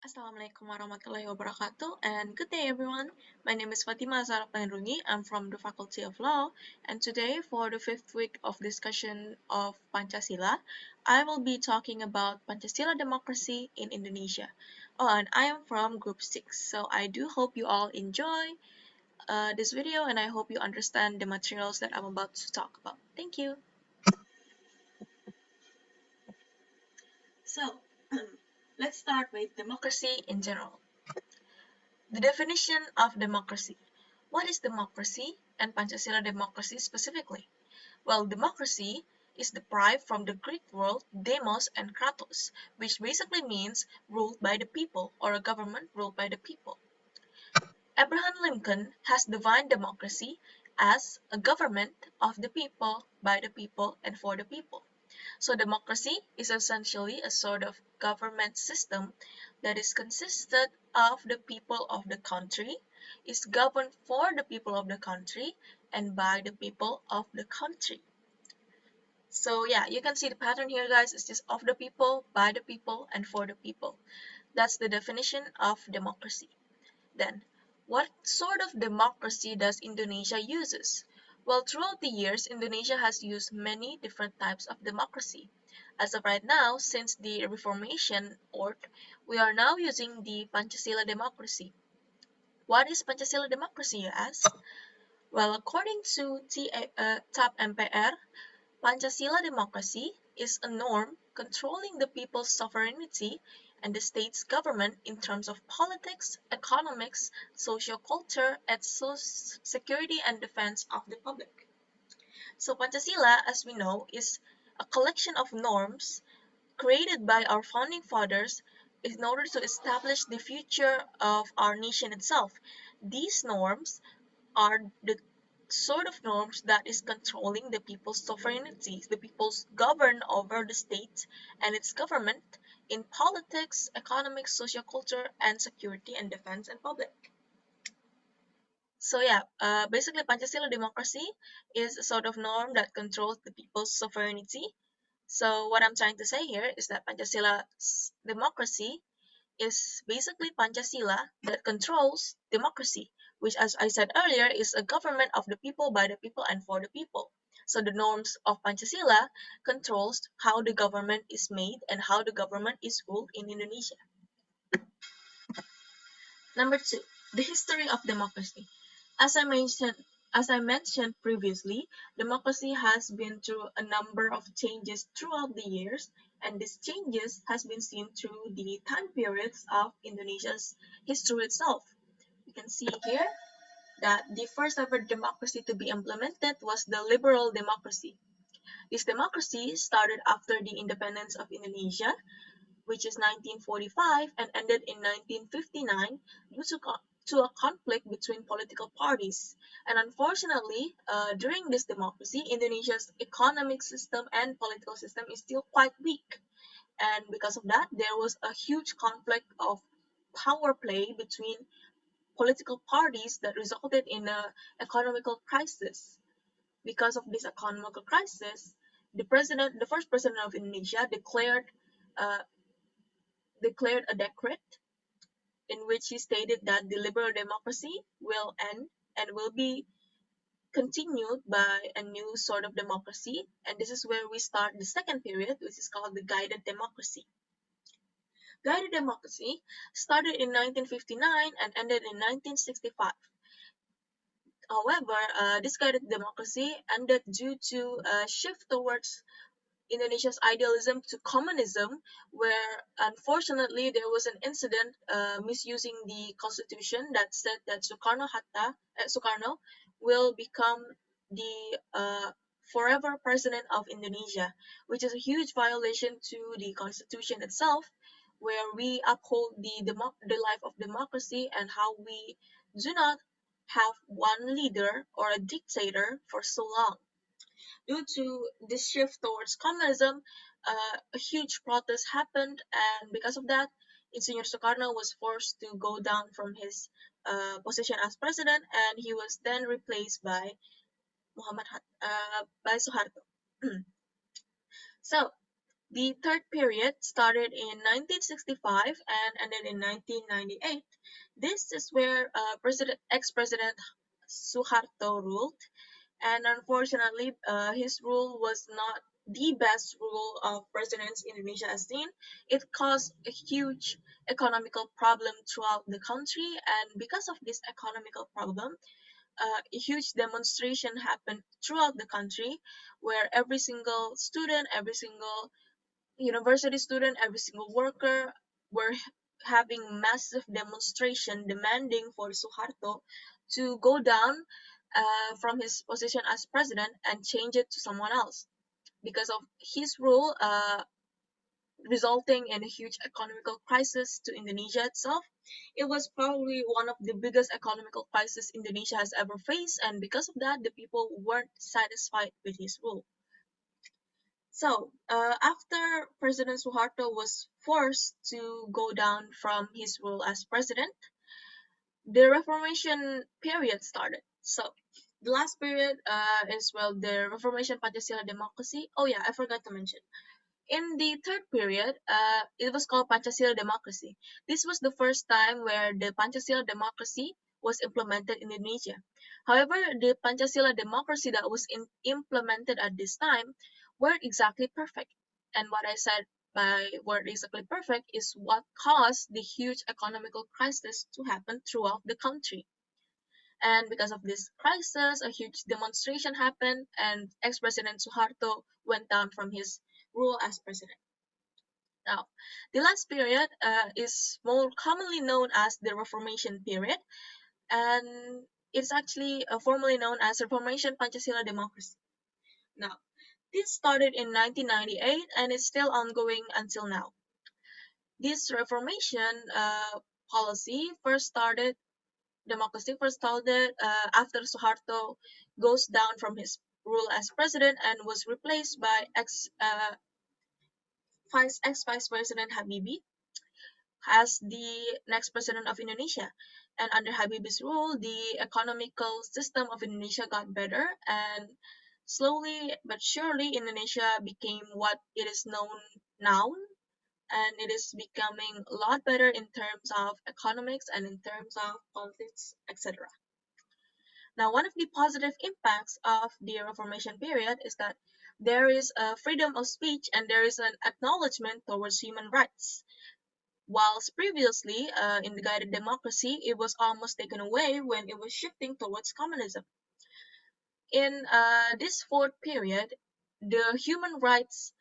Assalamualaikum warahmatullahi wabarakatuh, and good day everyone. My name is Fatima Zara Panrungi. I'm from the Faculty of Law, and today for the fifth week of discussion of Pancasila, I will be talking about Pancasila democracy in Indonesia. Oh, and I am from Group 6, so I do hope you all enjoy this video, and I hope you understand the materials that I'm about to talk about. Thank you. So, let's start with democracy in general. The definition of democracy. What is democracy and Pancasila democracy specifically? Well, democracy is derived from the Greek word demos and kratos, which basically means ruled by the people or a government ruled by the people. Abraham Lincoln has defined democracy as a government of the people, by the people, and for the people. So democracy is essentially a sort of government system that is consisted of the people of the country, is governed for the people of the country, and by the people of the country. So yeah, you can see the pattern here, guys. It's just of the people, by the people, and for the people. That's the definition of democracy. Then, what sort of democracy does Indonesia uses? Well, throughout the years, Indonesia has used many different types of democracy. As of right now, since the Reformation Period, we are now using the Pancasila democracy. What is Pancasila democracy, you ask? Well, according to TAP MPR, Pancasila democracy is a norm controlling the people's sovereignty and the state's government in terms of politics, economics, social culture, and security and defense of the public. So Pancasila, as we know, is a collection of norms created by our founding fathers in order to establish the future of our nation itself. These norms are the sort of norms that is controlling the people's sovereignty. The people's govern over the state and its government in politics, economics, social culture, and security and defense and public. So yeah, basically Pancasila democracy is a sort of norm that controls the people's sovereignty. So what I'm trying to say here is that Pancasila democracy is basically Pancasila that controls democracy, which, as I said earlier, is a government of the people, by the people, and for the people. So the norms of Pancasila controls how the government is made and how the government is ruled in Indonesia. Number two, the history of democracy. As I mentioned previously, democracy has been through a number of changes throughout the years, and these changes has been seen through the time periods of Indonesia's history itself. You can see here that the first ever democracy to be implemented was the liberal democracy. This democracy started after the independence of Indonesia, which is 1945, and ended in 1959 due to a conflict between political parties. And unfortunately, during this democracy, Indonesia's economic system and political system is still quite weak. And because of that, there was a huge conflict of power play between political parties that resulted in an economical crisis. Because of this economical crisis, the first president of Indonesia, uh, declared a decree in which he stated that the liberal democracy will end and will be continued by a new sort of democracy. And this is where we start the second period, which is called the guided democracy. Guided democracy started in 1959 and ended in 1965. However, this guided democracy ended due to a shift towards Indonesia's idealism to communism, where unfortunately there was an incident misusing the constitution that said that Sukarno will become the forever president of Indonesia, which is a huge violation to the constitution itself, where we uphold the life of democracy and how we do not have one leader or a dictator for so long. Due to this shift towards communism, a huge protest happened, and because of that, Insinyur Soekarno was forced to go down from his position as president, and he was then replaced by by Suharto. So, The third period started in 1965 and ended in 1998. This is where ex-President Suharto ruled, and unfortunately, his rule was not the best rule of presidents Indonesia has seen. It caused a huge economical problem throughout the country, and because of this economical problem, a huge demonstration happened throughout the country, where every single student, every single university student, every single worker were having massive demonstration demanding for Suharto to go down from his position as president and change it to someone else because of his rule, resulting in a huge economical crisis to Indonesia itself. It was probably one of the biggest economical crises Indonesia has ever faced, and because of that, the people weren't satisfied with his rule. So, after President Suharto was forced to go down from his role as president, the Reformation period started. So, the last period is, well, the Reformation Pachacil Democracy. Oh yeah, I forgot to mention. In the third period, it was called Pachacil Democracy. This was the first time where the Pachacil Democracy was implemented in Indonesia. However, the Pancasila democracy that was implemented at this time weren't exactly perfect. And what I said by weren't exactly perfect is what caused the huge economical crisis to happen throughout the country. And because of this crisis, a huge demonstration happened, and ex-President Suharto went down from his rule as president. Now, the last period is more commonly known as the Reformation Period, and it's actually formally known as Reformation Pancasila Democracy. Now, this started in 1998 and is still ongoing until now. This Reformation policy first started democracy first started after Suharto goes down from his rule as president and was replaced by ex-vice president Habibie as the next president of Indonesia. And under Habibie's rule, the economical system of Indonesia got better, and slowly but surely Indonesia became what it is known now, and it is becoming a lot better in terms of economics and in terms of politics, etc. Now, one of the positive impacts of the Reformation period is that there is a freedom of speech and there is an acknowledgement towards human rights. Whilst previously, in the guided democracy, it was almost taken away when it was shifting towards communism. In this fourth period, the human rights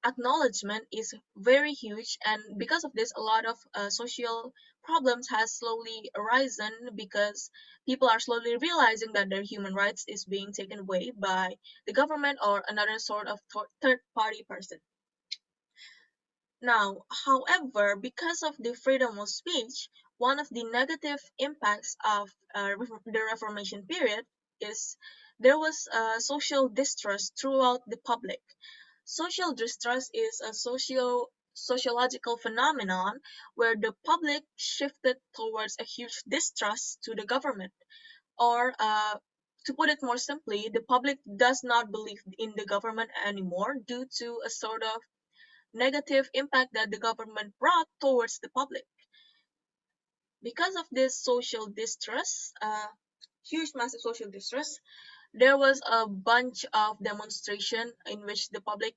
acknowledgement is very huge, and because of this a lot of social problems has slowly arisen because people are slowly realizing that their human rights is being taken away by the government or another sort of third party person. Now, however, because of the freedom of speech, one of the negative impacts of the Reformation period is there was social distrust throughout the public. Social distrust is a sociological phenomenon where the public shifted towards a huge distrust to the government. Or, to put it more simply, the public does not believe in the government anymore due to a sort of negative impact that the government brought towards the public. Because of this social distrust, huge massive social distrust, there was a bunch of demonstration in which the public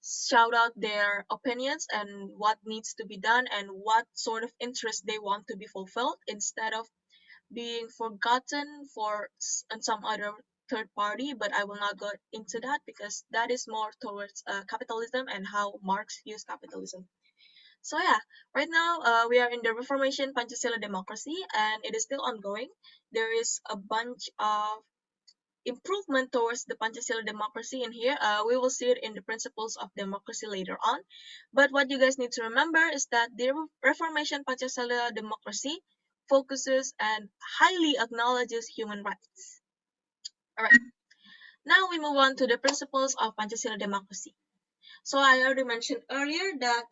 shout out their opinions and what needs to be done and what sort of interest they want to be fulfilled instead of being forgotten for some other third party. But I will not go into that because that is more towards capitalism and how Marx used capitalism. So yeah, right now we are in the Reformation Pancasila Democracy and it is still ongoing. There is a bunch of improvement towards the Panchasila democracy in here. We will see it in the principles of democracy later on. But what you guys need to remember is that the Reformation Panchasila democracy focuses and highly acknowledges human rights. Alright, now we move on to the principles of Panchasila democracy. So I already mentioned earlier that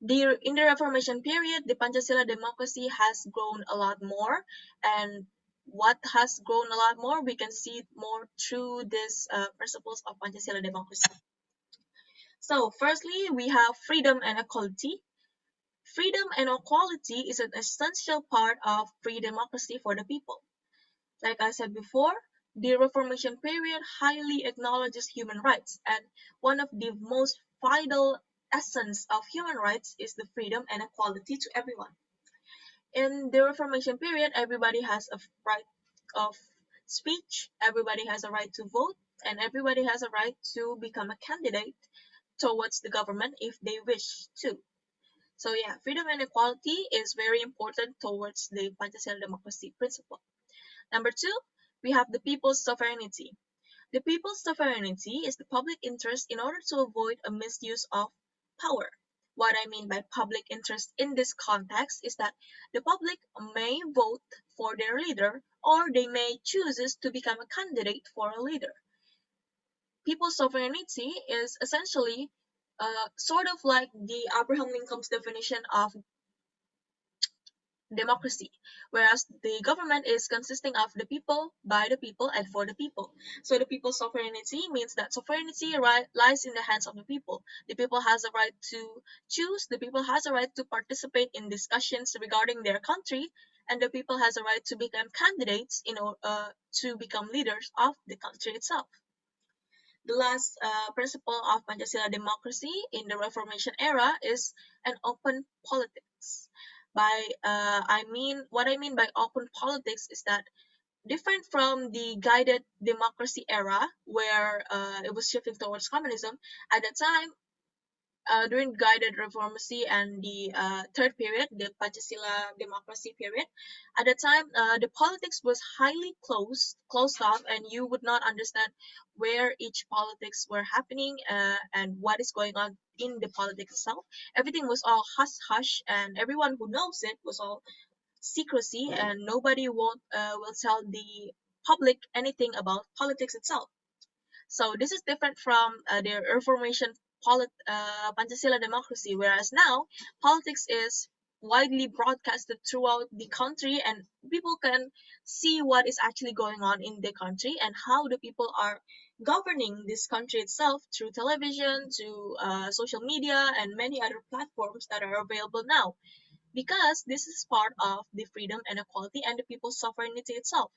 in the Reformation period, the Panchasila democracy has grown a lot more, and what has grown a lot more, we can see more through these principles of Panchasila democracy. So, firstly, we have freedom and equality. Freedom and equality is an essential part of free democracy for the people. Like I said before, the Reformation period highly acknowledges human rights, and one of the most vital essence of human rights is the freedom and equality to everyone. In the Reformation period, everybody has a right of speech, everybody has a right to vote, and everybody has a right to become a candidate towards the government if they wish to. So yeah, freedom and equality is very important towards the Pachacil democracy principle. Number two, we have the people's sovereignty. The people's sovereignty is the public interest in order to avoid a misuse of power. What I mean by public interest in this context is that the public may vote for their leader or they may choose to become a candidate for a leader. People's sovereignty is essentially sort of like the Abraham Lincoln's definition of democracy, whereas the government is consisting of the people, by the people, and for the people. So the people's sovereignty means that sovereignty lies in the hands of the people. The people has a right to choose, the people has a right to participate in discussions regarding their country, and the people has a right to become candidates to become leaders of the country itself. The last principle of Pancasila democracy in the Reformation era is an open politics. What I mean by open politics is that different from the guided democracy era where it was shifting towards communism. At that time, during guided reformacy and the third period, the Pachacila democracy period, at the time the politics was highly closed off, and you would not understand where each politics were happening and what is going on in the politics itself. Everything was all hush hush, and everyone who knows it was all secrecy, and nobody will tell the public anything about politics itself. So this is different from the Reformation Pancasila democracy, whereas now politics is widely broadcasted throughout the country, and people can see what is actually going on in the country and how the people are governing this country itself through television, to social media, and many other platforms that are available now, because this is part of the freedom and equality and the people's sovereignty itself.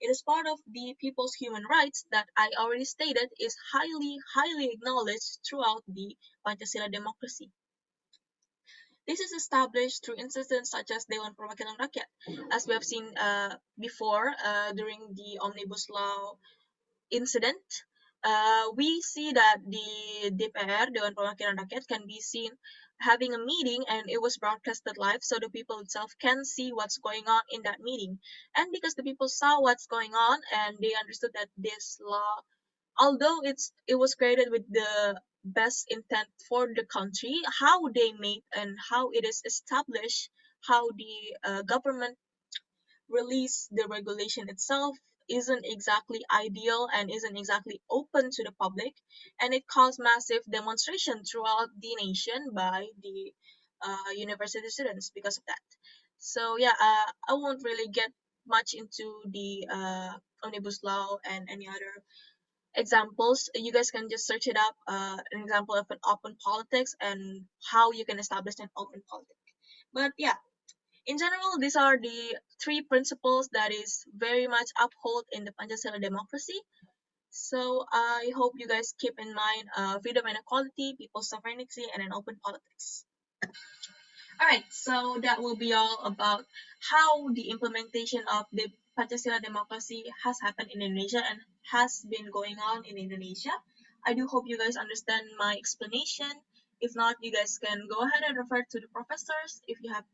It is part of the people's human rights that I already stated is highly acknowledged throughout the Pancasila democracy. This is established through instances such as Dewan Perwakilan Rakyat, as we have seen before during the Omnibus Law incident. We see that the DPR, Dewan Perwakilan Rakyat, can be seen having a meeting, and it was broadcasted live so the people itself can see what's going on in that meeting. And because the people saw what's going on and they understood that this law, although it was created with the best intent for the country, how they made and how it is established, how the government release the regulation itself isn't exactly ideal and isn't exactly open to the public, and it caused massive demonstration throughout the nation by the university students because of that. So yeah, I won't really get much into the omnibus law and any other examples. You guys can just search it up, an example of an open politics and how you can establish an open politics. But yeah, in general, these are the three principles that is very much upheld in the Pancasila democracy. So I hope you guys keep in mind freedom and equality, people's sovereignty, and an open politics. Alright, so that will be all about how the implementation of the Pancasila democracy has happened in Indonesia and has been going on in Indonesia. I do hope you guys understand my explanation. If not, you guys can go ahead and refer to the professors if you have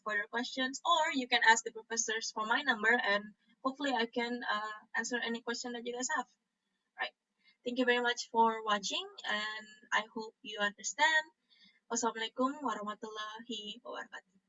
further questions, or you can ask the professors for my number, and hopefully I can answer any question that you guys have. Right. Thank you very much for watching, and I hope you understand. Wassalamualaikum warahmatullahi wabarakatuh.